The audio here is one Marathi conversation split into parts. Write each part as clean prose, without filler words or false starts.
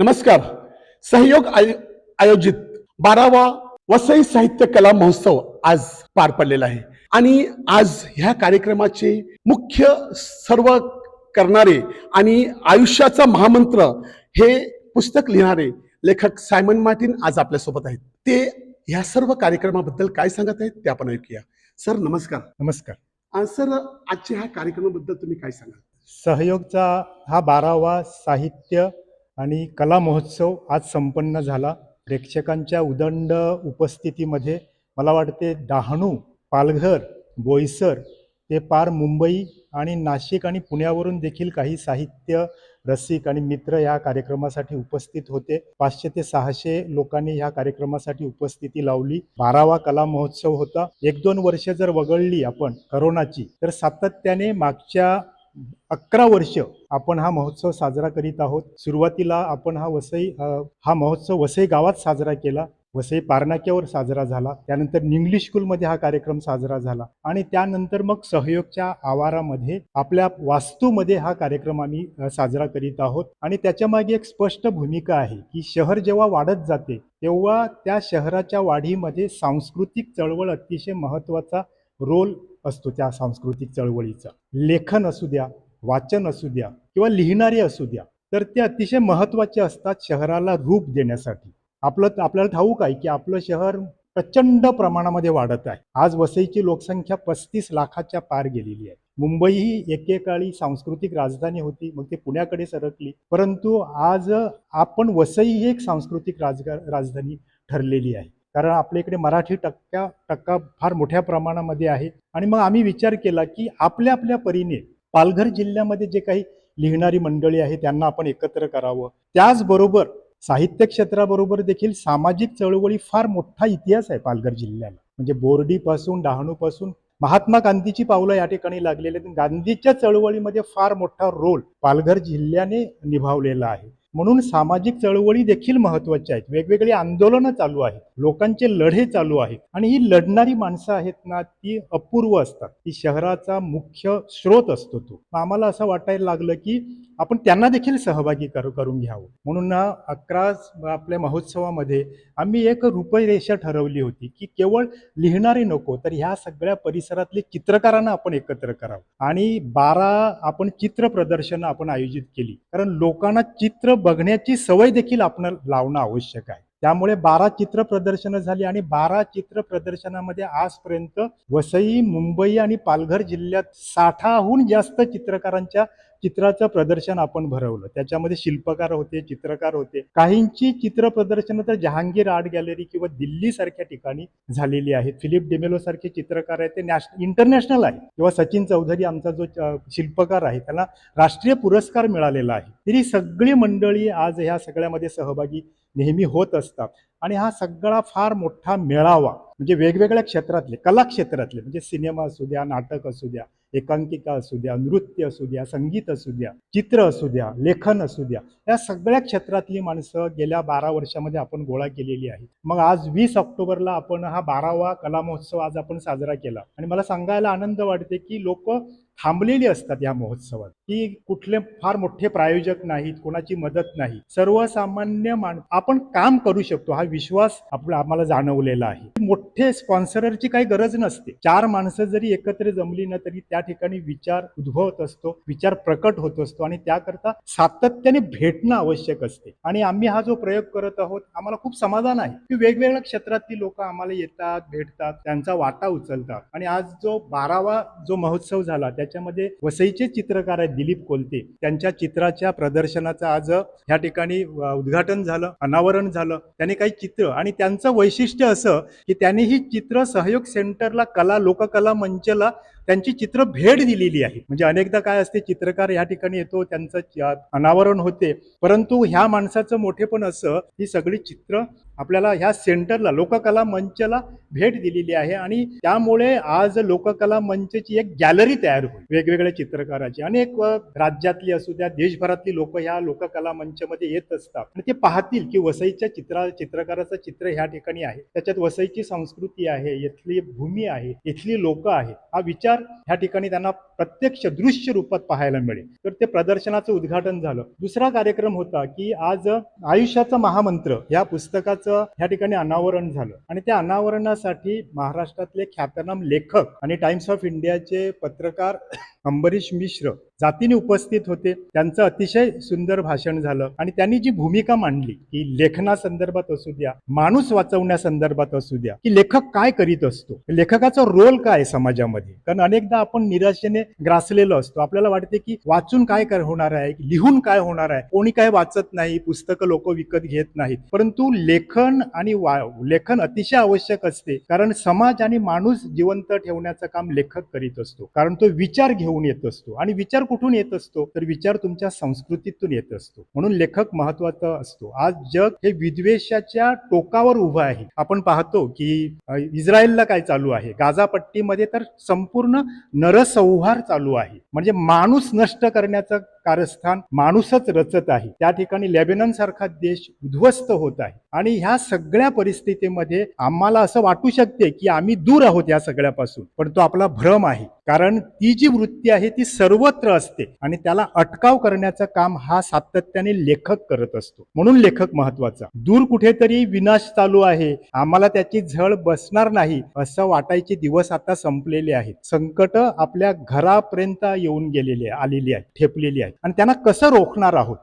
नमस्कार. सहयोग आयोजित 12वा वसई साहित्य कला महोत्सव आज पार पडलेला आहे आणि आज ह्या कार्यक्रमाचे मुख्य सर्व करणारे आणि आयुष्याचा महामंत्र हे पुस्तक लिहिणारे लेखक सायमन मार्टिन आज आपल्यासोबत आहेत. ते ह्या सर्व कार्यक्रमाबद्दल काय सांगत आहेत ते आपण ऐकूया. सर नमस्कार. नमस्कार. सर आजच्या ह्या कार्यक्रमाबद्दल तुम्ही काय सांगाल? सहयोगचा हा 12वा साहित्य आणि कला महोत्सव आज संपन्न झाला. प्रेक्षकांच्या उदंड उपस्थितीमध्ये मला वाटते डहाणू, पालघर, बोईसर ते पार मुंबई आणि नाशिक आणि पुण्यावरून देखील काही साहित्य रसिक आणि मित्र या कार्यक्रमासाठी उपस्थित होते. 500 ते 600 लोकांनी ह्या कार्यक्रमासाठी उपस्थिती लावली. 12वा कला महोत्सव होता. 1-2 वर्ष जर वगळली आपण करोनाची तर सातत्याने मागच्या 11 वर्ष आपण हा महोत्सव साजरा करीत आहोत. सुरुवातीला आपण हा महोत्सव वसई गावात साजरा केला. वसई पारनाक्यावर साजरा झाला. त्यानंतर इंग्लिश स्कूलमध्ये हा कार्यक्रम साजरा झाला आणि त्यानंतर मग सहयोगच्या आवारामध्ये आपल्या वास्तूमध्ये हा कार्यक्रम आम्ही साजरा करीत आहोत. आणि त्याच्या मागे एक स्पष्ट भूमिका आहे की शहर जेव्हा वाढत जाते तेव्हा त्या शहराच्या वाढीमध्ये सांस्कृतिक चळवळ अतिशय महत्त्वाचा रोल असतो. त्या सांस्कृतिक चळवळीचा लेखन असू द्या, वाचन असू द्या किंवा लिहिणारे असू द्या, तर ते अतिशय महत्त्वाचे असतात शहराला रूप देण्यासाठी. आपल्याला ठाऊक आहे की आपलं शहर प्रचंड प्रमाणामध्ये वाढत आहे. आज वसईची लोकसंख्या 35 लाखाच्या पार गेलेली आहे. मुंबई ही एकेकाळी सांस्कृतिक राजधानी होती, मग ते पुण्याकडे सरकली, परंतु आज आपण वसई ही एक सांस्कृतिक राजधानी ठरलेली आहे. कारण आपल्या इकडे मराठी टक्का फार मोठ्या प्रमाणामध्ये आहे. आणि मग आम्ही विचार केला की आपल्या आपल्या परीने पालघर जिल्ह्यामध्ये जे काही लिहिणारी मंडळी आहे त्यांना आपण एकत्र करावं. त्याचबरोबर साहित्य क्षेत्राबरोबर देखील सामाजिक चळवळी फार मोठा इतिहास आहे पालघर जिल्ह्याला. म्हणजे बोर्डीपासून डहाणूपासून महात्मा गांधीची पावलं या ठिकाणी लागलेली आहेत. गांधीच्या चळवळीमध्ये फार मोठा रोल पालघर जिल्ह्याने निभावलेला आहे. म्हणून सामाजिक चळवळी देखील महत्वाच्या आहेत. वेगवेगळी आंदोलनं चालू आहेत, लोकांचे लढे चालू आहेत आणि ही लढणारी माणसं आहेत ना, ती अपूर्व असतात. ती शहराचा मुख्य स्रोत असतो तो. आम्हाला असं वाटायला लागलं की आपण त्यांना देखील सहभागी करून घ्यावं. म्हणून 11 आपल्या महोत्सवामध्ये आम्ही एक रूपरेषा ठरवली होती की केवळ लिहिणारे नको, तर ह्या सगळ्या परिसरातले चित्रकारांना आपण एकत्र करावं. आणि 12 आपण चित्र प्रदर्शनं आपण आयोजित केली. कारण लोकांना चित्र बघण्याची सवय देखील आपण लावणं आवश्यक आहे. त्यामुळे 12 चित्र प्रदर्शनं झाली आणि 12 चित्र प्रदर्शनामध्ये आजपर्यंत वसई, मुंबई आणि पालघर जिल्ह्यात 60हून जास्त चित्रकारांच्या चित्राचं प्रदर्शन आपण भरवलं. त्याच्यामध्ये शिल्पकार होते, चित्रकार होते. काहींची चित्र प्रदर्शनं तर जहांगीर आर्ट गॅलरी किंवा दिल्ली सारख्या ठिकाणी झालेली आहेत. फिलिप डेमेलो सारखे चित्रकार आहेत, ते इंटरनॅशनल आहे. किंवा सचिन चौधरी आमचा जो शिल्पकार आहे त्याला राष्ट्रीय पुरस्कार मिळालेला आहे. तरी सगळी मंडळी आज ह्या सगळ्यामध्ये सहभागी नेहमी होत असतात. आणि हा सगळा फार मोठा मेळावा म्हणजे वेगवेगळ्या क्षेत्रातले, कला क्षेत्रातले, म्हणजे सिनेमा असू द्या, नाटक असू द्या, एकांकिका असू द्या, नृत्य असू द्या, संगीत असू द्या, चित्र असू द्या, लेखन असू द्या, या सगळ्या क्षेत्रातली माणसं गेल्या 12 वर्षामध्ये आपण गोळा केलेली आहे. मग आज 20 ऑक्टोबरला आपण हा 12वा कला महोत्सव आज आपण साजरा केला. आणि मला सांगायला आनंद वाटते की लोक थांबलेली असतात या महोत्सवात, की कुठले फार मोठे प्रायोजक नाहीत, कोणाची मदत नाही, सर्वसामान्य आपण काम करू शकतो हा विश्वास आम्हाला जाणवलेला आहे. मोठे स्पॉन्सरची काही गरज नसते. 4 माणसं जरी एकत्र जमली ना तरी त्या ठिकाणी विचार उद्भवत असतो, विचार प्रकट होत असतो आणि त्याकरता सातत्याने भेटणं आवश्यक असते. आणि आम्ही हा जो प्रयोग करत आहोत आम्हाला खूप समाधान आहे की वेगवेगळ्या क्षेत्रातली लोक आम्हाला येतात, भेटतात, त्यांचा वाटा उचलतात. आणि आज जो 12वा जो महोत्सव झाला त्याच्यामध्ये वसईचे चित्रकार आहेत दिलीप कोलते, त्यांच्या चित्राच्या प्रदर्शनाचं आज ह्या ठिकाणी उद्घाटन झालं, अनावरण झालं. त्यांनी काही चित्र आणि त्यांचं वैशिष्ट्य असं की त्यांनी ही चित्र सहयोग सेंटरला लोककला मंचला त्यांची चित्र भेट दिलेली आहे. म्हणजे अनेकदा काय असते, चित्रकार या ठिकाणी येतो, त्यांचं अनावरण होते, परंतु ह्या माणसाचं मोठेपण असं ही सगळी चित्र आपल्याला ह्या सेंटरला लोककला मंचला भेट दिलेली आहे आणि त्यामुळे आज लोककला मंचची एक गॅलरी तयार होईल वेगवेगळ्या चित्रकाराची. अनेक राज्यातली असू द्या, देशभरातली लोक ह्या लोककला मंचमध्ये येत असतात आणि ते पाहतील की वसईच्या चित्रकाराचं चित्र ह्या ठिकाणी आहे, त्याच्यात वसईची संस्कृती आहे, इथली भूमी आहे, इथली लोक आहेत, हा विचार ह्या ठिकाणी त्यांना प्रत्यक्ष दृश्य रूपात पाहायला मिळेल. तर ते प्रदर्शनाचं उद्घाटन झालं. दुसरा कार्यक्रम होता की आज आयुष्याचा महामंत्र या पुस्तकाचं ह्या ठिकाणी अनावरण झालं आणि त्या अनावरणासाठी महाराष्ट्रातले ख्यातनाम लेखक आणि टाइम्स ऑफ इंडियाचे पत्रकार अंबरीश मिश्र जातीने उपस्थित होते. त्यांचं अतिशय सुंदर भाषण झालं आणि त्यांनी जी भूमिका मांडली की लेखनासंदर्भात असू द्या, माणूस वाचवण्यासंदर्भात असू द्या, की लेखक काय करीत असतो, लेखकाचा रोल काय समाजामध्ये. कारण अनेकदा आपण निराशेने ग्रासलेलो असतो. आपल्याला वाटते की वाचून काय होणार आहे, लिहून काय होणार आहे, कोणी काय वाचत नाही, पुस्तकं लोक विकत घेत नाहीत. परंतु लेखन आणि लेखन अतिशय आवश्यक असते, कारण समाज आणि माणूस जिवंत ठेवण्याचं काम लेखक करीत असतो. कारण तो विचार घेऊन येत असतो आणि विचार कुठून येत असतो, तर विचार तुमच्या संस्कृतीतून येत असतो. म्हणून लेखक महत्वाचा असतो. आज जग हे विद्वेषाच्या टोकावर उभं आहे. आपण पाहतो की इस्रायलला काय चालू आहे, गाझा पट्टीमध्ये तर संपूर्ण नरसंहार चालू आहे. म्हणजे माणूस नष्ट करण्याचं कारस्थान माणूसच रचत आहे. त्या ठिकाणी लेबनॉन सारखा देश उद्ध्वस्त होत आहे आणि ह्या सगळ्या परिस्थितीमध्ये आम्हाला असं वाटू शकते की आम्ही दूर आहोत या सगळ्यापासून, पण तो आपला भ्रम आहे. कारण ती जी वृत्ती आहे ती सर्वत्र असते आणि त्याला अटकाव करण्याचं काम हा सातत्याने लेखक करत असतो. म्हणून लेखक महत्वाचा. दूर कुठेतरी विनाश चालू आहे, आम्हाला त्याची झळ बसणार नाही असं वाटायचे दिवस आता संपलेले आहेत. संकट आपल्या घरापर्यंत येऊन आलेली आहे, ठेपलेली आहे आणि त्यांना कसं रोखणार आहोत.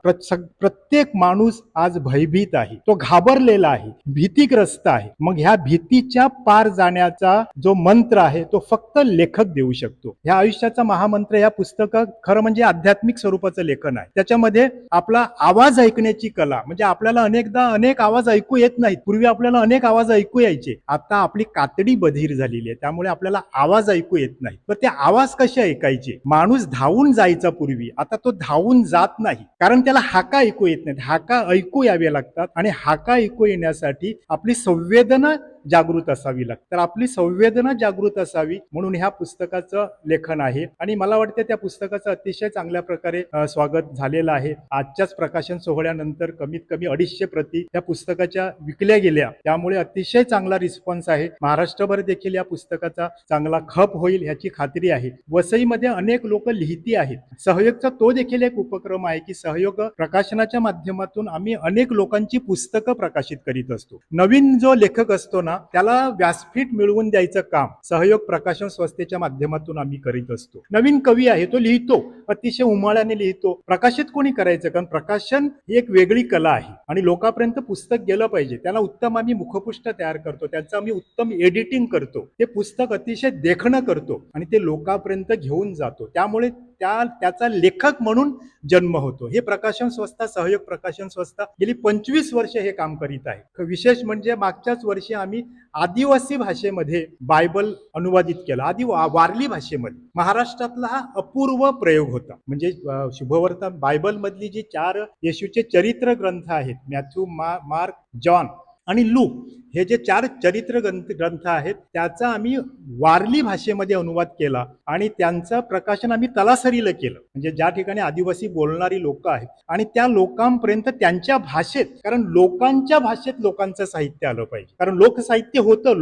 प्रत्येक माणूस आज भयभीत आहे, तो घाबरलेला आहे, भीतीग्रस्त आहे. मग ह्या भीतीच्या पार जाण्याचा जो मंत्र आहे तो फक्त लेखक देऊ शकतो. ह्या आयुष्याचा महामंत्र या पुस्तकात खरं म्हणजे आध्यात्मिक स्वरूपाचं लेखन आहे. त्याच्यामध्ये आपला आवाज ऐकण्याची कला, म्हणजे आपल्याला अनेकदा अनेक आवाज ऐकू येत नाहीत. पूर्वी आपल्याला अनेक आवाज ऐकू यायचे, आता आपली कातडी बधीर झालेली आहे, त्यामुळे आपल्याला आवाज ऐकू येत नाही. तर ते आवाज कसे ऐकायचे. माणूस धावून जायचा पूर्वी, आता तो धावून जात नाही, कारण त्याला हाका ऐकू येत नाहीत. हाका ऐकू यावे लागतात आणि हाका ऐकू येण्यासाठी आपली संवेदना जागृत असावी लागते. तर आपली संवेदना जागृत असावी म्हणून ह्या पुस्तकाचं लेखन आहे आणि मला वाटतं त्या पुस्तकाचं अतिशय चांगल्या प्रकारे स्वागत झालेलं आहे. आजच्याच प्रकाशन सोहळ्यानंतर कमीत कमी 250 प्रती त्या पुस्तकाच्या विकल्या गेल्या, त्यामुळे अतिशय चांगला रिस्पॉन्स आहे. महाराष्ट्रभर देखील या पुस्तकाचा चांगला खप होईल ह्याची खात्री आहे. वसईमध्ये अनेक लोक लिहिती आहेत. सहयोगचा तो देखील एक उपक्रम आहे की सहयोग प्रकाशनाच्या माध्यमातून आम्ही अनेक लोकांची पुस्तकं प्रकाशित करीत असतो. नवीन जो लेखक असतो ना त्याला व्यासपीठ मिळवून द्यायचं काम सहयोग प्रकाशन संस्थेच्या माध्यमातून आम्ही करीत असतो. नवीन कवी आहे, तो लिहितो, अतिशय उमाळ्याने लिहितो. प्रकाशित कोणी करायचं, कारण प्रकाशन ही एक वेगळी कला आहे आणि लोकांपर्यंत पुस्तक गेलं पाहिजे. त्याला उत्तम आम्ही मुखपृष्ठ तयार करतो, त्यांचं आम्ही उत्तम एडिटिंग करतो, ते पुस्तक अतिशय देखणं करतो आणि ते लोकांपर्यंत घेऊन जातो. त्यामुळे त्याचा लेखक म्हणून जन्म होतो. हे प्रकाशन संस्था, सहयोग प्रकाशन संस्था गेली 25 वर्ष हे काम करीत आहे. विशेष म्हणजे मागच्याच वर्षी आम्ही आदिवासी भाषेमध्ये बायबल अनुवादित केला, वारली भाषेमध्ये. महाराष्ट्रातला हा अपूर्व प्रयोग होता. म्हणजे शुभवर्तमान बायबल मधली जी 4 येशूचे चरित्र ग्रंथ आहेत, मॅथ्यू, मार्क, जॉन आणि लूक, हे जे 4 चरित्र ग्रंथ आहेत त्याचा आम्ही वारली भाषेमध्ये अनुवाद केला आणि त्यांचं प्रकाशन आम्ही तलासरीला केलं. म्हणजे ज्या ठिकाणी आदिवासी बोलणारी लोक आहेत आणि त्या लोकांपर्यंत त्यांच्या भाषेत, कारण लोकांच्या भाषेत लोकांचं साहित्य आलं पाहिजे. कारण लोकसाहित्य होतं,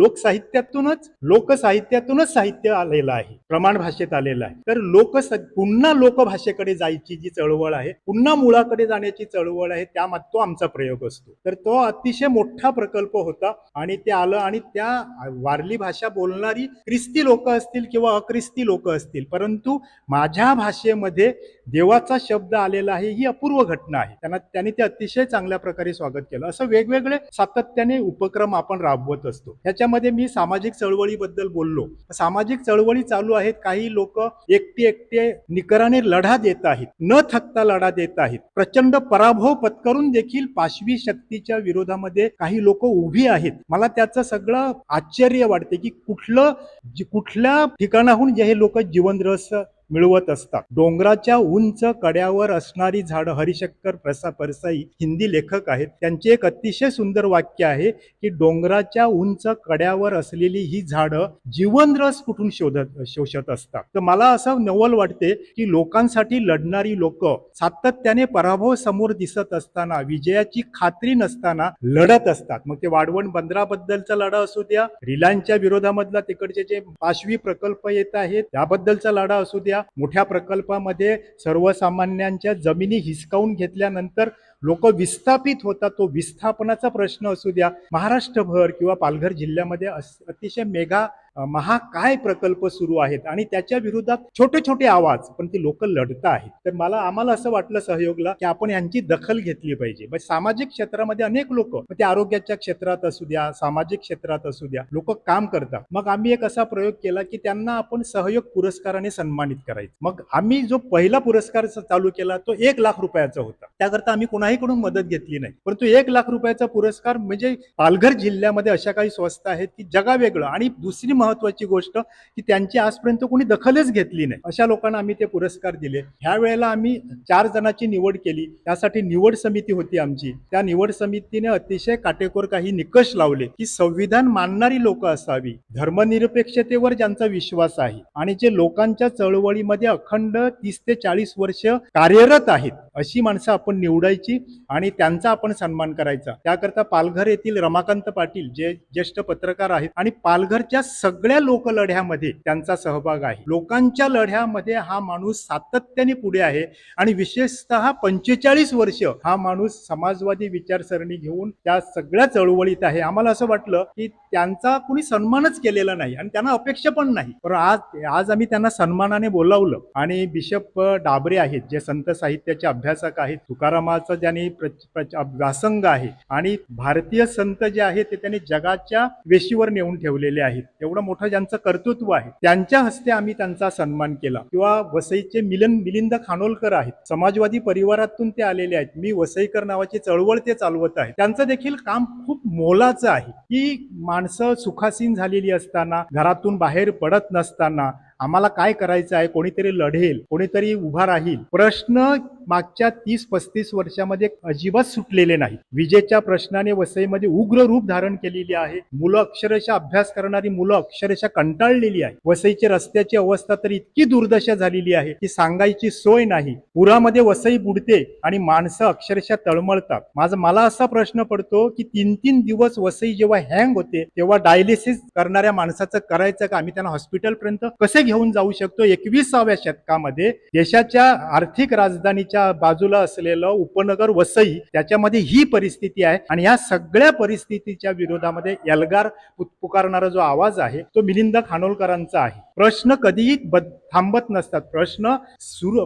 लोकसाहित्यातूनच साहित्य आलेलं आहे, प्रमाण भाषेत आलेलं आहे. तर पुन्हा लोकभाषेकडे जायची जी चळवळ आहे, पुन्हा मुळाकडे जाण्याची चळवळ आहे, तो आमचा प्रयोग असतो. तर तो अतिशय मोठा प्रकल्प होता आणि ते आलं आणि त्या वारली भाषा बोलणारी ख्रिस्ती लोक असतील किंवा अख्रिस्ती लोक असतील, परंतु माझ्या भाषेमध्ये देवाचा शब्द आलेला आहे, ही अपूर्व घटना आहे. त्यांनी ते अतिशय चांगल्या प्रकारे स्वागत केलं. असं वेगवेगळे सातत्याने उपक्रम आपण राबवत असतो. ह्याच्यामध्ये मी सामाजिक चळवळीबद्दल बोललो. सामाजिक चळवळी चालू आहेत. काही लोक एकटे निकराने लढा देत आहेत, न थकता लढा देत आहेत. प्रचंड पराभव पत्करून देखील पाशवी शक्तीच्या विरोधामध्ये काही लोक उभी आहेत. मला त्याचं सगळं आश्चर्य वाटते की कुठल्या ठिकाणाहून जे हे लोक जीवन रस मिळवत असतात. डोंगराच्या उंच कड्यावर असणारी झाडं, हरिशंकर परसाई हिंदी लेखक आहेत, त्यांचे एक अतिशय सुंदर वाक्य आहे की डोंगराच्या उंच कड्यावर असलेली ही झाडं जीवनरस कुठून शोषत असतात. तर मला असं नवल वाटते की लोकांसाठी लढणारी लोक सातत्याने पराभव समोर दिसत असताना, विजयाची खात्री नसताना लढत असतात. मग ते वाढवण बंदराबद्दलचा लढा असू द्या, रिलायन्सच्या विरोधामधला तिकडचे जे पाशवी प्रकल्प येत आहेत त्याबद्दलचा लढा असू द्या, मोठ्या प्रकल्पामध्ये सर्वसामान्यांच्या जमिनी हिसकावून घेतल्यानंतर लोक विस्थापित होतात, तो विस्थापनाचा प्रश्न असू द्या, महाराष्ट्रभर किंवा पालघर जिल्ह्यामध्ये अतिशय महाकाय प्रकल्प सुरू आहेत आणि त्याच्या विरोधात छोटे छोटे आवाज, पण ती लोक लढत आहेत. तर आम्हाला असं वाटलं सहयोगला की आपण यांची दखल घेतली पाहिजे. सामाजिक क्षेत्रामध्ये अनेक लोक, ते आरोग्याच्या क्षेत्रात असू द्या, सामाजिक क्षेत्रात असू द्या, लोक काम करतात. मग आम्ही एक असा प्रयोग केला की त्यांना आपण सहयोग पुरस्काराने सन्मानित करायचं. मग आम्ही जो पहिला पुरस्कार चालू केला तो 1 लाख रुपयाचा होता. त्याकरता आम्ही कोणाहीकडून मदत घेतली नाही, परंतु 1 लाख रुपयाचा पुरस्कार म्हणजे पालघर जिल्ह्यामध्ये अशा काही संस्था आहेत की जगावेगळं, आणि दुसरी महत्वाची गोष्ट की त्यांची आजपर्यंत कोणी दखलच घेतली नाही, अशा लोकांना आम्ही ते पुरस्कार दिले. ह्या वेळेला आम्ही 4 जणांची निवड केली. त्यासाठी निवड समिती होती आमची. त्या निवड समितीने अतिशय काटेकोर काही निकष लावले की संविधान मानणारी लोक असावी, धर्मनिरपेक्षतेवर ज्यांचा विश्वास आहे आणि जे लोकांच्या चळवळीमध्ये अखंड 30 ते 40 वर्ष कार्यरत आहेत अशी माणसं आपण निवडायची आणि त्यांचा आपण सन्मान करायचा. त्याकरता पालघर येथील रमाकांत पाटील जे ज्येष्ठ पत्रकार आहेत आणि पालघरच्या सगळ्या लोकलढ्यामध्ये त्यांचा सहभाग आहे. लोकांच्या लढ्यामध्ये हा माणूस सातत्याने पुढे आहे आणि विशेषतः 45 वर्ष हा माणूस समाजवादी विचारसरणी घेऊन त्या सगळ्या चळवळीत आहे. आम्हाला असं वाटलं की त्यांचा कुणी सन्मानच केलेला नाही आणि त्यांना अपेक्षा पण नाही, पण आज आम्ही त्यांना सन्मानाने बोलावलं. आणि बिशप डाबरे आहेत जे संत साहित्याचे अभ्यासक आहेत, तुकारामाचा ज्यांनी व्यासंग आहे आणि भारतीय संत जे आहेत ते त्यांनी जगाच्या वेशीवर नेऊन ठेवलेले आहेत, एवढं मोठं ज्यांचं कर्तृत्व आहे, त्यांच्या हस्ते आम्ही त्यांचा सन्मान केला. किंवा वसईचे मिलिंद खानोलकर आहेत, समाजवादी परिवारातून ते आलेले आहेत. मी वसईकर नावाची चळवळ ते चालवत आहे. त्यांचं देखील काम खूप मोलाचं आहे की माणसं सुखासीन झालेली असताना, घरातून बाहेर पडत नसताना आम्हाला काय करायचं आहे, कोणीतरी लढेल, कोणीतरी उभा राहील, प्रश्न मागच्या 30-35 वर्षामध्ये अजिबात सुटलेले नाही. विजेच्या प्रश्नाने वसईमध्ये उग्र रूप धारण केलेली आहे. मुलं अक्षरशः अभ्यास करणारी मुलं अक्षरशः कंटाळलेली आहे. वसईच्या रस्त्याची अवस्था तर इतकी दुर्दशा झालेली आहे की सांगायची सोय नाही. पुरामध्ये वसई बुडते आणि माणसं अक्षरशः तळमळतात. मला असा प्रश्न पडतो की 3-3 दिवस वसई जेव्हा हँग होते तेव्हा डायलिसिस करणाऱ्या माणसाचं करायचं का? आम्ही त्यांना हॉस्पिटलपर्यंत कसे घेऊन जाऊ शकतो? 21व्या शतकामध्ये देशाच्या आर्थिक राजधानीच्या बाजूला असलेलं उपनगर वसई, त्याच्यामध्ये ही परिस्थिती आहे. आणि या सगळ्या परिस्थितीच्या विरोधामध्ये एल्गार पुकारणारा जो आवाज आहे तो मिलिंद खानोलकरांचा आहे. प्रश्न कधीही थांबत नसतात, प्रश्न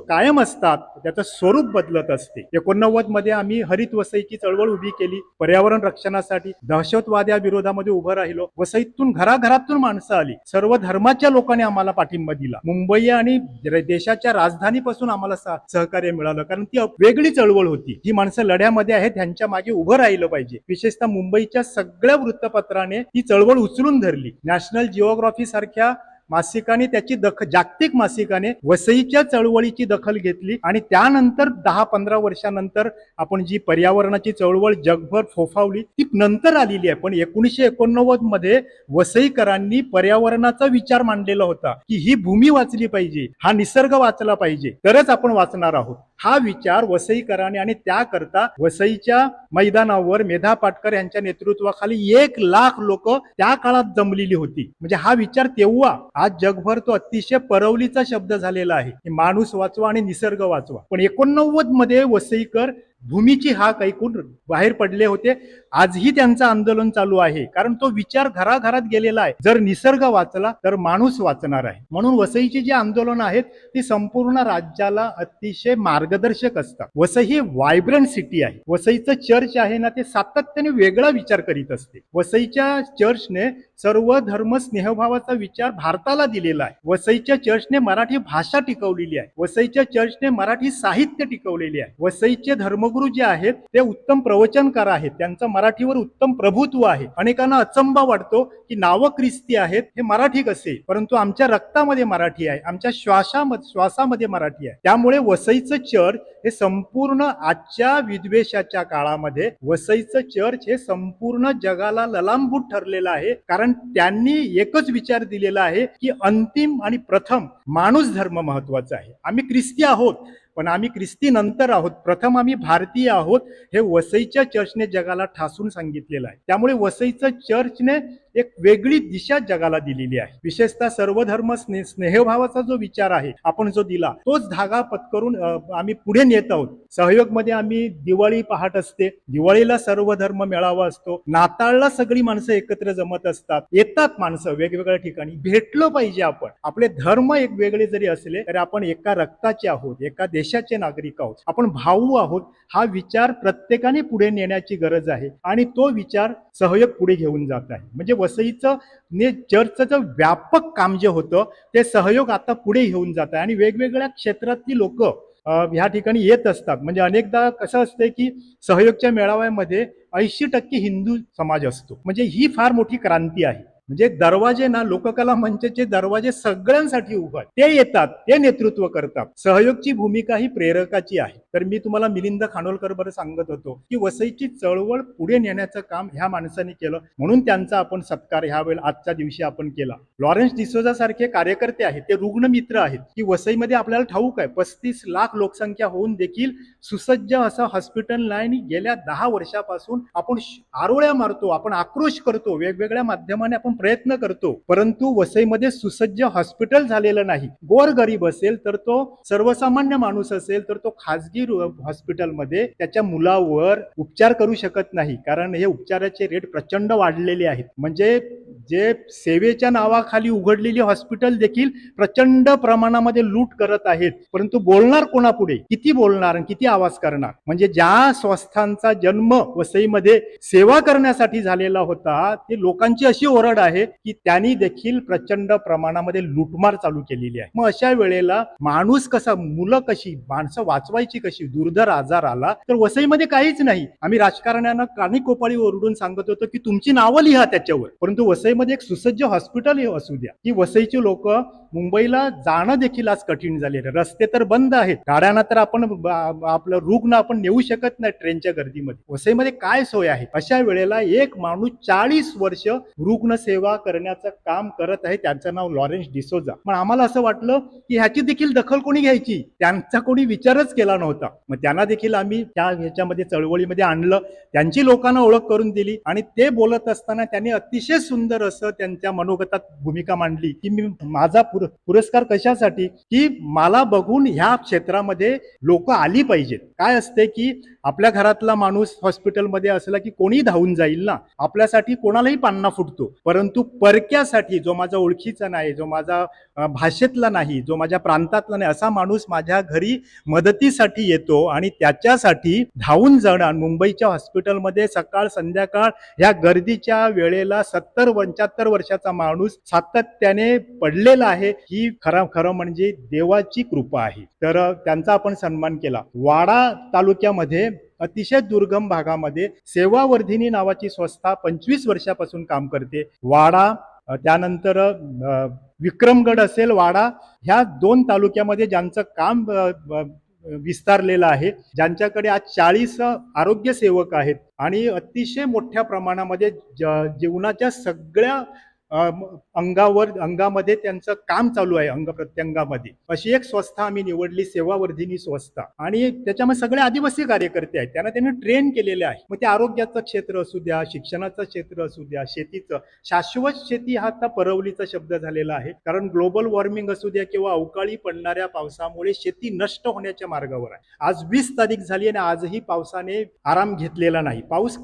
कायम असतात, त्याचं स्वरूप बदलत असते. 89 मध्ये आम्ही हरित वसईची चळवळ उभी केली, पर्यावरण रक्षणासाठी, दहशतवाद्या विरोधामध्ये उभं राहिलो. वसईतून घराघरातून माणसं आली, सर्व धर्माच्या लोकांनी आम्हाला पाठिंबा दिला. मुंबई आणि देशाच्या राजधानीपासून आम्हाला सहकार्य मिळालं, कारण ती वेगळी चळवळ होती. जी माणसं लढ्यामध्ये आहेत त्यांच्या मागे उभं राहिलं पाहिजे. विशेषतः मुंबईच्या सगळ्या वृत्तपत्राने ती चळवळ उचलून धरली. नॅशनल जिओग्राफी सारख्या मासिकाने जागतिक मासिकाने वसईच्या चळवळीची दखल घेतली आणि त्यानंतर 10-15 वर्षानंतर आपण जी पर्यावरणाची चळवळ जगभर फोफावली ती नंतर आलेली आहे. पण 1989 मध्ये वसईकरांनी पर्यावरणाचा विचार मांडलेला होता की ही भूमी वाचली पाहिजे, हा निसर्ग वाचला पाहिजे, तरच आपण वाचणार आहोत. हा विचार वसईकरांनी, आणि त्याकरता वसईच्या मैदानावर मेधा पाटकर यांच्या नेतृत्वाखाली 1 लाख लोक त्या काळात जमलेली होती. म्हणजे हा विचार तेव्हा, आज जगभर तो अतिशय परवलीचा शब्द झालेला आहे की माणूस वाचवा आणि निसर्ग वाचवा. पण 89 मध्ये वसईकर भूमीची हाक ऐकून बाहेर पडले होते. आजही त्यांचं आंदोलन चालू आहे, कारण तो विचार घराघरात गेलेला आहे. जर निसर्ग वाचला तर माणूस वाचणार आहे. म्हणून वसईची जी आंदोलन आहेत ती संपूर्ण राज्याला अतिशय मार्गदर्शक असतात. वसई ही व्हायब्रंट सिटी आहे. वसईचं चर्च आहे ना, ते सातत्याने वेगळा विचार करीत असते. वसईच्या चर्चने सर्व धर्म स्नेहभावाचा विचार भारताला दिलेला आहे. वसईच्या चर्चने मराठी भाषा टिकवलेली आहे. वसईच्या चर्चने मराठी साहित्य टिकवलेले आहे. वसईचे धर्मगुरू कुलगुरू जे आहेत ते उत्तम प्रवचनकार आहेत, त्यांचं मराठीवर उत्तम प्रभुत्व आहे. अनेकांना अचंबा वाटतो की नावं ख्रिस्ती आहेत, हे मराठी कसे, परंतु आमच्या रक्तामध्ये मराठी आहे, आमच्या श्वासामध्ये मराठी आहे. त्यामुळे वसईचं चर्च हे संपूर्ण आजच्या विद्वेषाच्या काळामध्ये वसईचं चर्च हे संपूर्ण जगाला ललांबूट ठरलेलं आहे. कारण त्यांनी एकच विचार दिलेला आहे की अंतिम आणि प्रथम माणूस धर्म महत्वाचा आहे. आम्ही ख्रिस्ती आहोत, पण आम्ही ख्रिस्ती नंतर आहोत, प्रथम आम्ही भारतीय आहोत, हे वसईच्या चर्चने जगाला ठासून सांगितलेलं आहे. त्यामुळे वसईचं चर्चने एक वेगळी दिशा जगाला दिलेली आहे. विशेषतः सर्वधर्म स्नेहभावाचा जो विचार आहे आपण जो दिला, तोच धागा पत्करून आम्ही पुढे नेत आहोत. सहयोगमध्ये आम्ही दिवाळी पाहत असते, दिवाळीला सर्व धर्म मेळावा असतो, नाताळला सगळी माणसं एकत्र जमत असतात, येतात माणसं वेगवेगळ्या ठिकाणी. भेटलो पाहिजे आपण. आपले धर्म एक वेगळे जरी असले तरी आपण एका रक्ताचे आहोत, एका देशाचे नागरिक आहोत, आपण भाऊ आहोत. हा विचार प्रत्येकाने पुढे नेण्याची गरज आहे आणि तो विचार सहयोग पुढे घेऊन जात आहे. म्हणजे वसईचं चर्चचं व्यापक काम जे होतं ते सहयोग आता पुढे घेऊन जात आहे आणि वेगवेगळ्या क्षेत्रातली लोक ह्या ठिकाणी येत असतात. म्हणजे अनेकदा कसं असतंय की सहयोगच्या मेळाव्यामध्ये 80% हिंदू समाज असतो. म्हणजे ही फार मोठी क्रांती आहे. म्हणजे दरवाजे ना, लोककला मंचचे दरवाजे सगळ्यांसाठी उघड, ते येतात, ते नेतृत्व करतात. सहयोगची भूमिका ही प्रेरकाची आहे. तर मी तुम्हाला मिलिंद खानोलकर बरं सांगत होतो की वसईची चळवळ पुढे नेण्याचं काम ह्या माणसाने केलं, म्हणून त्यांचा आपण सत्कार ह्या वेळेला आजच्या दिवशी आपण केला. लॉरेन्स डिसोजा सारखे कार्यकर्ते आहेत, ते रुग्ण मित्र आहेत की वसईमध्ये आपल्याला ठाऊक आहे 35 लाख लोकसंख्या होऊन देखील सुसज्ज असं हॉस्पिटल नाही. गेल्या 10 वर्षापासून आपण आरोळ्या मारतो, आपण आक्रोश करतो, वेगवेगळ्या माध्यमाने आपण प्रयत्न करतो, परंतु वसईमध्ये सुसज्ज हॉस्पिटल झालेलं नाही. गोरगरीब असेल तर तो, सर्वसामान्य माणूस असेल तर तो खाजगी हॉस्पिटलमध्ये त्याच्या मुलावर उपचार करू शकत नाही, कारण हे उपचाराचे रेट प्रचंड वाढलेले आहेत. म्हणजे जे सेवेच्या नावाखाली उघडलेली हॉस्पिटल देखील प्रचंड प्रमाणामध्ये लूट करत आहेत. परंतु बोलणार कोणापुढे, किती बोलणार, किती आवाज करणार. म्हणजे ज्या संस्थांचा जन्म वसईमध्ये सेवा करण्यासाठी झालेला होता, ते लोकांची अशी ओरड आहे की त्यांनी देखील प्रचंड प्रमाणामध्ये लूटमार चालू केलेली आहे. मग अशा वेळेला माणूस कसा, मुलं कशी, माणसं वाचवायची कशी. दुर्धर आजार आला तर वसईमध्ये काहीच नाही. आम्ही राजकारण्यांना कानीकोपाळी ओरडून सांगत होतो की तुमची नावं लिहा त्याच्यावर, परंतु वसईमध्ये एक सुसज्ज हॉस्पिटल हे असू द्या. की वसईची लोक मुंबईला जाणं देखील आज कठीण झालेलं. रस्ते तर बंद आहेत, गाड्यांना तर आपण आपलं रुग्ण आपण नेऊ शकत नाही ट्रेनच्या गर्दीमध्ये. वसईमध्ये काय सोय आहे. अशा वेळेला एक माणूस 40 वर्ष रुग्णसेवा करण्याचं काम करत आहे, त्यांचं नाव लॉरेन्स डिसोजा. पण आम्हाला असं वाटलं की ह्याची देखील दखल कोणी घ्यायची, त्यांचा कोणी विचारच केला नव्हता. मग त्यांना देखील आम्ही त्या ह्याच्यामध्ये चळवळीमध्ये आणलं, त्यांची लोकांना ओळख करून दिली आणि ते बोलत असताना त्यांनी अतिशय सुंदर असं त्यांच्या मनोगतात भूमिका मांडली की मी माझा पुरस्कार कशासाठी, की मला बघून ह्या क्षेत्रामध्ये लोक आली पाहिजेत. काय असते की आपल्या घरातला माणूस हॉस्पिटलमध्ये असला की कोणी धावून जाईल ना, आपल्यासाठी कोणालाही पान्ना फुटतो, परंतु परक्यासाठी, जो माझा ओळखीचा नाही, जो माझा भाषेतला नाही, जो माझ्या प्रांतातला नाही, असा माणूस माझ्या घरी मदतीसाठी येतो आणि त्याच्यासाठी धावून जाणं. मुंबईच्या हॉस्पिटलमध्ये सकाळ संध्याकाळ ह्या गर्दीच्या वेळेला 70-75 वर्षाचा माणूस सातत्याने पडलेला आहे. ही खरं म्हणजे देवाची कृपा आहे. तर त्यांचा आपण सन्मान केला. वाडा तालुक्यामध्ये अतिशय दुर्गम भागामध्ये सेवावर्धिनी नावाची संस्था 25 वर्षापासून काम करते. वाडा, त्यानंतर विक्रमगड असेल, वाडा, ह्या 2 तालुक्यामध्ये ज्यांचं काम विस्तारलेलं आहे, ज्यांच्याकडे आज 40 आरोग्य सेवक आहेत आणि अतिशय मोठ्या प्रमाणामध्ये जीवनाच्या सगळ्या अंगामध्ये त्यांचं काम चालू आहे, अंग प्रत्यंगामध्ये. अशी एक संस्था आम्ही निवडली, सेवावर्धिनी संस्था, आणि त्याच्यामध्ये सगळे आदिवासी कार्यकर्ते आहेत, त्यांनी ट्रेन केलेले आहे. मग ते आरोग्याचं क्षेत्र असू द्या, शिक्षणाचं क्षेत्र असू द्या, शेतीचं. शाश्वत शेती हा आता परवलीचा शब्द झालेला आहे, कारण ग्लोबल वॉर्मिंग असू द्या किंवा अवकाळी पडणाऱ्या पावसामुळे शेती नष्ट होण्याच्या मार्गावर आहे. आज 20 तारीख झाली आणि आजही पावसाने आराम घेतलेला नाही. पाऊस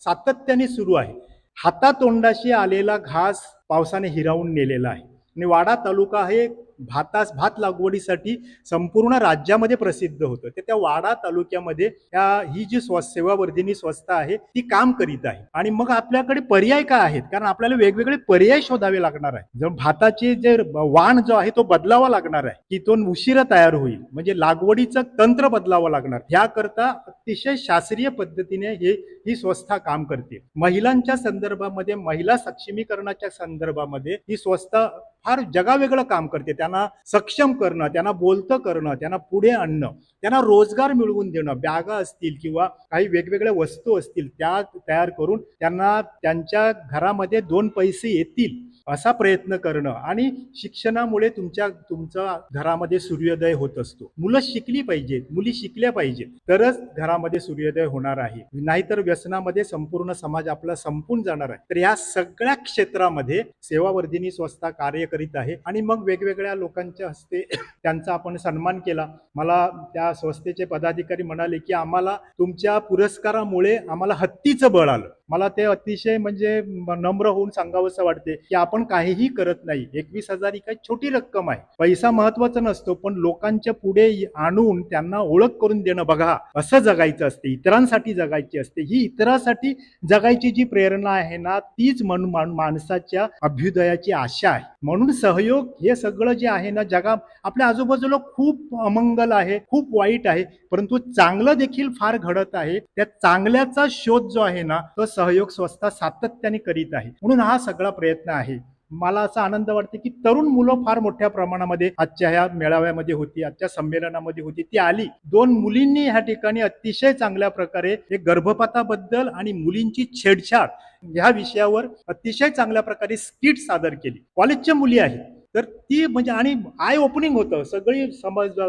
सातत्याने सुरू आहे. हातातोंडाशी आलेला घास पावसाने हिरावून नेलेला आहे. आणि वाडा तालुका हे भात लागवडीसाठी संपूर्ण राज्यामध्ये प्रसिद्ध होतं. ते त्या वाडा तालुक्यामध्ये ही जी सेवावर्धिनी संस्था आहे ती काम करीत आहे. आणि मग आपल्याकडे पर्याय काय आहेत, कारण आपल्याला वेगवेगळे पर्याय शोधावे लागणार आहे. जर भाताचे जे वाण जो आहे तो बदलावा लागणार आहे की तो उशिरा तयार होईल, म्हणजे लागवडीचं तंत्र बदलावं लागणार. याकरता अतिशय शास्त्रीय पद्धतीने ही संस्था काम करते. महिलांच्या संदर्भामध्ये, महिला सक्षमीकरणाच्या संदर्भामध्ये ही संस्था फार जगावेगळं काम करते. त्यांना सक्षम करणं, त्यांना बोलतं करणं, त्यांना पुढे आणणं, त्यांना रोजगार मिळवून देणं, बॅगा असतील किंवा काही वेगवेगळ्या वस्तू असतील त्या तयार करून त्यांना त्यांच्या घरामध्ये 2 पैसे येतील असा प्रयत्न करणं. आणि शिक्षणामुळे तुमच्या घरामध्ये सूर्योदय होत असतो. मुलं शिकली पाहिजेत, मुली शिकल्या पाहिजेत, तरच घरामध्ये सूर्योदय होणार आहे. नाहीतर व्यसनामध्ये संपूर्ण समाज आपला संपून जाणार आहे. तर या सगळ्या क्षेत्रामध्ये सेवावर्धिनी संस्था कार्य करीत आहे. आणि मग वेगवेगळ्या लोकांच्या हस्ते त्यांचा आपण सन्मान केला. मला त्या संस्थेचे पदाधिकारी म्हणाले की आम्हाला तुमच्या पुरस्कारामुळे आम्हाला हत्तीचं बळ आलं. मला ते अतिशय म्हणजे नम्र होऊन सांगावंसं वाटते की आपण काहीही करत नाही. 21,000 ही काही छोटी रक्कम आहे. पैसा महत्वाचा नसतो, पण लोकांच्या पुढे आणून त्यांना ओळख करून देणं, बघा असं जगायचं असते, इतरांसाठी जगायची असते. ही इतरांसाठी जगायची जी प्रेरणा आहे ना, तीच माणसाच्या अभ्युदयाची आशा आहे. म्हणून सहयोग हे सगळं जे आहे ना, आपल्या आजूबाजूला खूप अमंगल आहे, खूप वाईट आहे, परंतु चांगलं देखील फार घडत आहे. त्या चांगल्याचा शोध जो आहे ना, तो सहयोग संस्था सातत्याने करीत आहे. म्हणून हा सगळा प्रयत्न आहे. मला असा आनंद वाटते की तरुण मुलं फार मोठ्या प्रमाणामध्ये आजच्या ह्या मेळाव्यामध्ये होती, आजच्या संमेलनामध्ये होती. ती आली. 2 मुलींनी ह्या ठिकाणी अतिशय चांगल्या प्रकारे गर्भपाताबद्दल आणि मुलींची छेडछाड ह्या विषयावर अतिशय चांगल्या प्रकारे स्किट सादर केली. कॉलेजच्या मुली आहेत. तर ती म्हणजे आणि आय ओपनिंग होतं. सगळी समज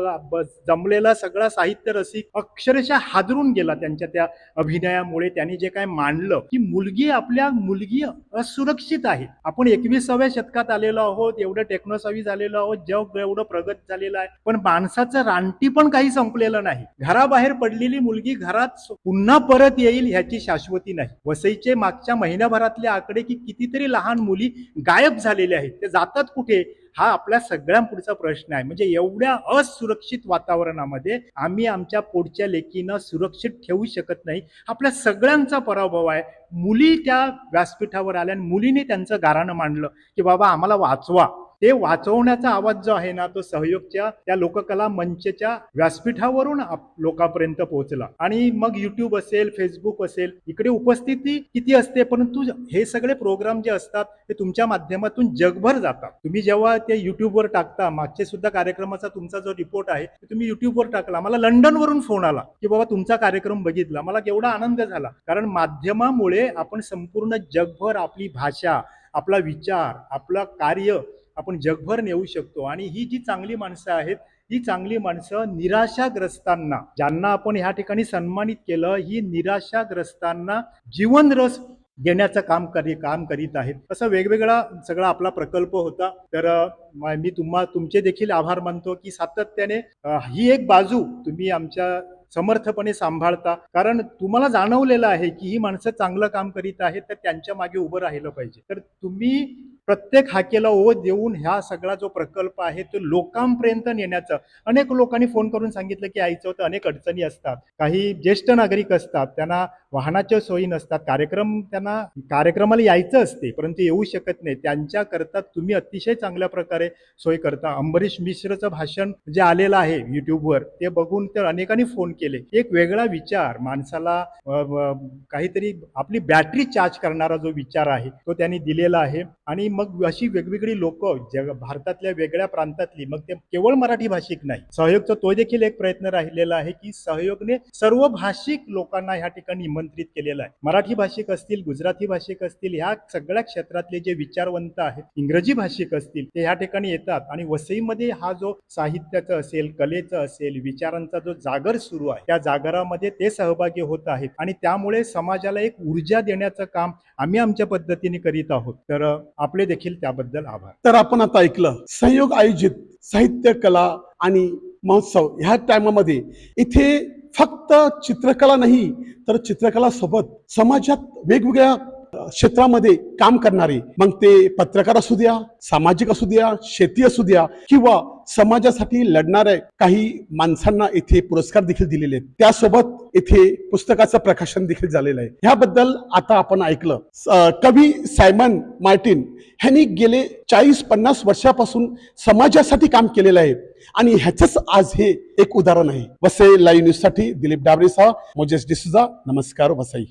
जमलेला सगळा साहित्य रसिक अक्षरशः हादरून गेला त्यांच्या त्या अभिनयामुळे. त्यांनी जे काय मांडलं की मुलगी असुरक्षित आहे. आपण 21व्या शतकात आलेलो आहोत, एवढं टेक्नॉसॉवी झालेलो आहोत, जग एवढं प्रगत झालेलं आहे, पण माणसाचं रानटी पण काही संपलेलं नाही. घराबाहेर पडलेली मुलगी घरात पुन्हा परत येईल ह्याची शाश्वती नाही. वसईचे मागच्या महिन्याभरातले आकडे की कितीतरी लहान मुली गायब झालेल्या आहेत. ते जातात कुठे, हा आपल्या सगळ्यांपुढचा प्रश्न आहे. म्हणजे एवढ्या असुरक्षित वातावरणामध्ये आम्ही आमच्या पुढच्या लेकींना सुरक्षित ठेवू शकत नाही. आपल्या सगळ्यांचा पराभव आहे. मुली त्या व्यासपीठावर आल्या आणि मुलींनी त्यांचं गाऱ्हाणं मांडलं की बाबा आम्हाला वाचवा. ते वाचवण्याचा आवाज जो आहे ना, तो सहयोगच्या त्या लोककला मंचच्या व्यासपीठावरून लोकांपर्यंत पोहोचला. आणि मग युट्यूब असेल, फेसबुक असेल, इकडे उपस्थिती किती असते, परंतु हे सगळे प्रोग्राम जे असतात ते तुमच्या माध्यमातून जगभर जातात. तुम्ही जेव्हा ते युट्यूबवर टाकता, मागचे सुद्धा कार्यक्रमाचा तुमचा जो रिपोर्ट आहे तुम्ही युट्यूबवर टाकला, मला लंडनवरून फोन आला की बाबा तुमचा कार्यक्रम बघितला. मला केवढा आनंद झाला, कारण माध्यमामुळे आपण संपूर्ण जगभर आपली भाषा, आपला विचार, आपलं कार्य आपण जगभर नेऊ शकतो. आणि ही जी चांगली माणसं आहेत, ही चांगली माणसं निराशाग्रस्तांना, ज्यांना आपण ह्या ठिकाणी सन्मानित केलं, ही निराशाग्रस्तांना जीवन रस देण्याचं काम करीत आहेत. असं वेगवेगळा सगळा आपला प्रकल्प होता. तर मी तुमचे देखील आभार मानतो की सातत्याने ही एक बाजू तुम्ही आमच्या समर्थपणे सांभाळता, कारण तुम्हाला जाणवलेलं आहे की ही माणसं चांगलं काम करीत आहेत, तर त्यांच्या मागे उभं राहिलं पाहिजे. तर तुम्ही प्रत्येक हाकेला ओढ देऊन ह्या सगळा जो प्रकल्प आहे तो लोकांपर्यंत नेण्याचं, अनेक लोकांनी फोन करून सांगितलं की यायचं होतं, अनेक अडचणी असतात, काही ज्येष्ठ नागरिक असतात, त्यांना वाहनाच्या सोयी नसतात, त्यांना कार्यक्रमाला यायचं असते परंतु येऊ शकत नाही, त्यांच्याकरता तुम्ही अतिशय चांगल्या प्रकारे सोय करता. अंबरीश मिश्रचं भाषण जे आलेलं आहे युट्यूबवर, ते बघून तर अनेकांनी फोन केले. एक वेगळा विचार, माणसाला काहीतरी आपली बॅटरी चार्ज करणारा जो विचार आहे तो त्यांनी दिलेला आहे. आणि मग अशी वेगवेगळी लोक भारतातल्या वेगळ्या प्रांतातली, मग ते केवळ मराठी भाषिक नाही, सहयोगचा तो देखील एक प्रयत्न राहिलेला आहे की सहयोगने सर्व भाषिक लोकांना ह्या ठिकाणी निमंत्रित केलेलं आहे. मराठी भाषिक असतील, गुजराती भाषिक असतील, ह्या सगळ्या क्षेत्रातले जे विचारवंत आहेत, इंग्रजी भाषिक असतील, ते ह्या ठिकाणी येतात. आणि वसईमध्ये हा जो साहित्याचा असेल, कलेचा असेल, विचारांचा जो जागर सुरू आहे, त्या जागरामध्ये ते सहभागी होत आहेत. आणि त्यामुळे समाजाला एक ऊर्जा देण्याचं काम आम्ही आमच्या पद्धतीने करीत आहोत. तर आपले देखील त्याबद्दल आभार. तर आपण आता ऐकलं सहयोग आयोजित साहित्य कला आणि महोत्सव ह्या टायमामध्ये इथे फक्त चित्रकला नाही तर चित्रकला सोबत समाजात वेगवेगळ्या क्षेत्रामध्ये काम करणारे, मग ते पत्रकार असू द्या, सामाजिक असू द्या, शेती असू द्या किंवा समाजासाठी लढणाऱ्या काही माणसांना इथे पुरस्कार देखील दिलेले आहेत. त्यासोबत इथे पुस्तकाचं प्रकाशन देखील झालेलं आहे. ह्याबद्दल आता आपण ऐकलं. कवी सायमन मार्टिन ह्यांनी गेले 40-50 वर्षापासून समाजासाठी काम केलेलं आहे आणि ह्याचंच आज हे एक उदाहरण आहे. वसई लाईव्ह न्यूज साठी दिलीप डाबरेसह मोजेस डिसूजा. नमस्कार वसई.